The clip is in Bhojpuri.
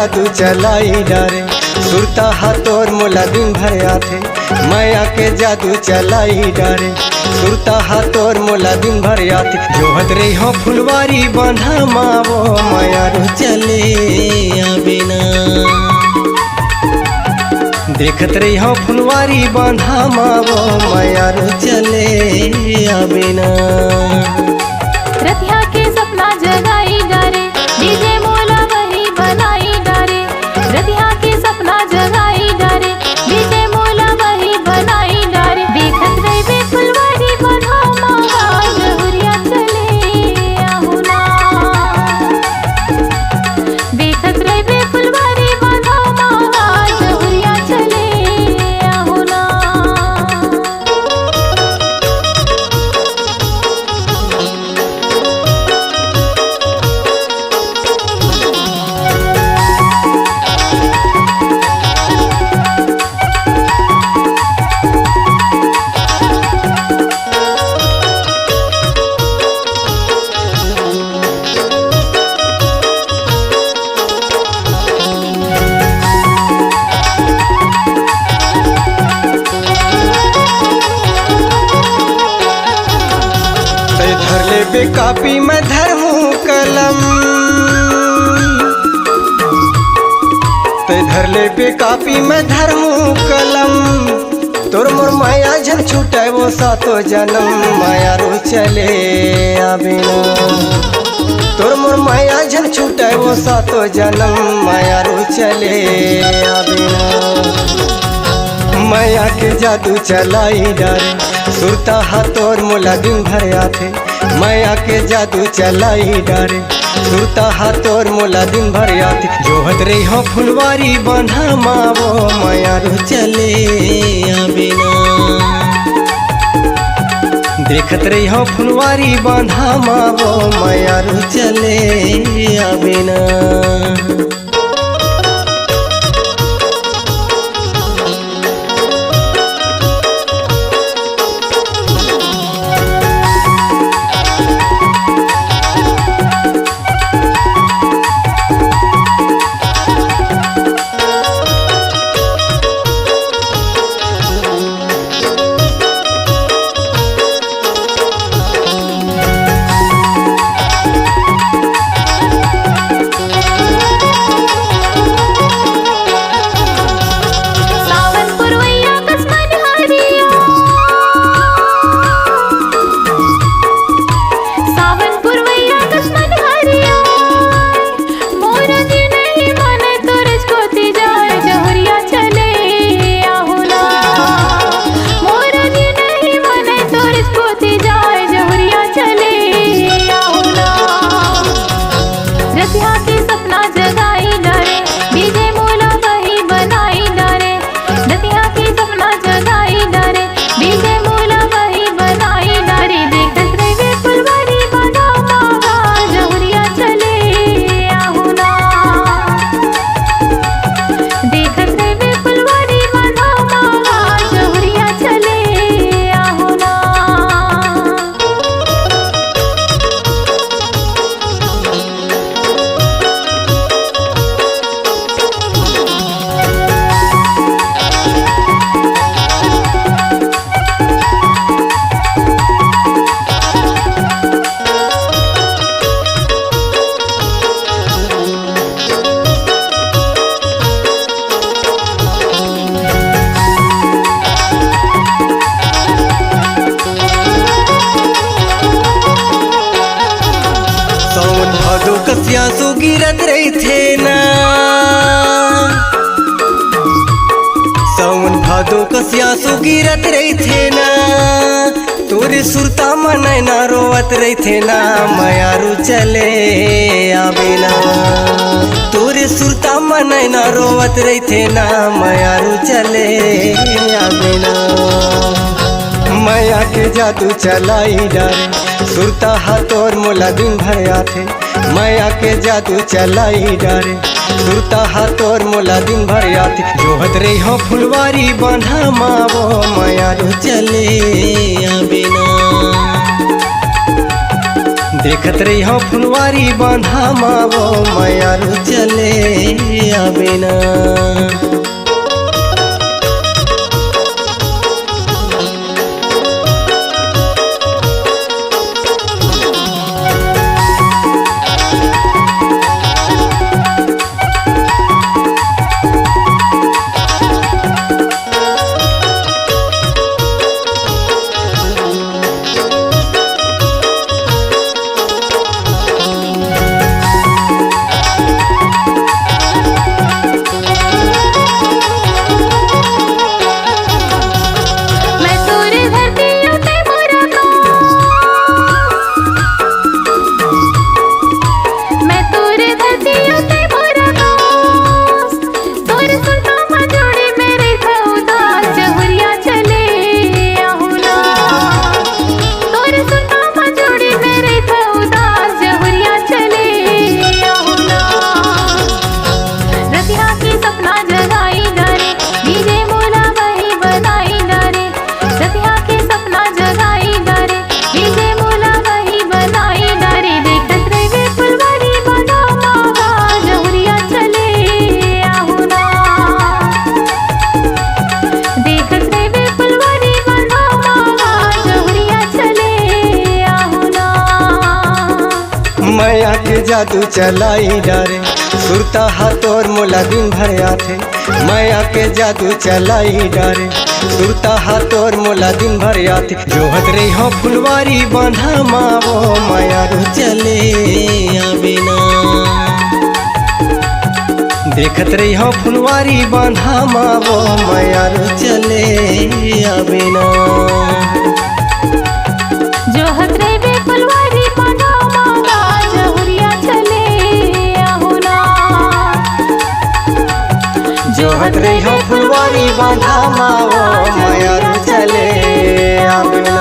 जादू चलाई डारे सुरता हाथोर मोला दिन भर आथे माया के जादू चलाई डारे सुरता हाथोर मोला दिन भर आथे जोहत रही हो फुलवारी बांधा मावो माया रो चले आबिना देखत रही हो फुलवारी बांधा मावो माया रो चले आबिना रतिया के सपना जगाई डारे डीजे मोला वही बनाई डारे रतिया के सपना जगाई डारे डीजे मोला वही बनाई डारे देखत रही बे फुलवारी बना मावा जहुरिया चले आहुना देखत रही बे फुलवारी बना मावा जहुरिया चले आहुना। धर ले बे कापी में धरहूँ कलम धर ले बे कापी में धरहूँ कलम तोर मोर माया झन छूटे वो सातो जन्म माया रो चले आबिना तोर मोर माया झन छूटे वो सातो जन्म माया रो चले आबिना माया के जादू चलाई डारे सुरता हाथोर मोला दिन भर आथे माया के जादू चलाई डारे सुरता हाथोर मोला दिन भर आथे जोहत रही हो फुलवारी बांधा मावो माया रो चले आबिना देखत रही हो फुलवारी बांधा मावो माया रो चले आबिना। कसिया सो गिरत रही थे ना सावन भादो कसिया सो गिरत रही थे ना तोरे सुरता मन ना रोवत रही थे ना माया रू चले आबिना तोरे सुरता मन ना रोवत रही थे ना माया रू चले आबिना माया के जादू चलाई डारे सुरता हाथोर मोला दिन भर आथे माया के जादू चलाई डारे सुरता हाथोर मोला दिन भर आथे जोहत रही हो फुलवारी बांधा मावो माया रो चले आबिना देखत रही हो फुलवारी बांधा मावो मायारू चले आबिना। मैं तोरे धरती उते मोरा मैं तोरे धरती उते मोरा तोरे सुनता मजोड़ी मेरे उदास जहुरिया चले आहुना। तोरे सुनता मजोड़ी मेरे उदास जहुरिया चले आहुना। रतिया की सपना जगाई डारे डीजे मोला वही बनाई डारे। रतिया के सपना जगाई डारे डीजे मोला वही बनाई डारे। देखत रहे फुलवारी बना मावा जहुरिया चले आहुना। देखत रहे फुलवारी बना मावा जहुरिया चले आहुना। माया के जादू चलाई डारे सुरता हाथोर मोला दिन भर आथे। माया के जादू चलाई डारे सुरता हाथोर मोला दिन भर आथे। जोहत रही हो फुलवारी बांधा मावो मायारू चले आबिना। देखत रही हो फुलवारी बांधा मावो मायारू चले आबिना। जोहत रहे फुलवारी बना मावा जहुरिया चले आहुना। जोहत रही हो फुलवारी बांधा मावो मायारू चले आबिना।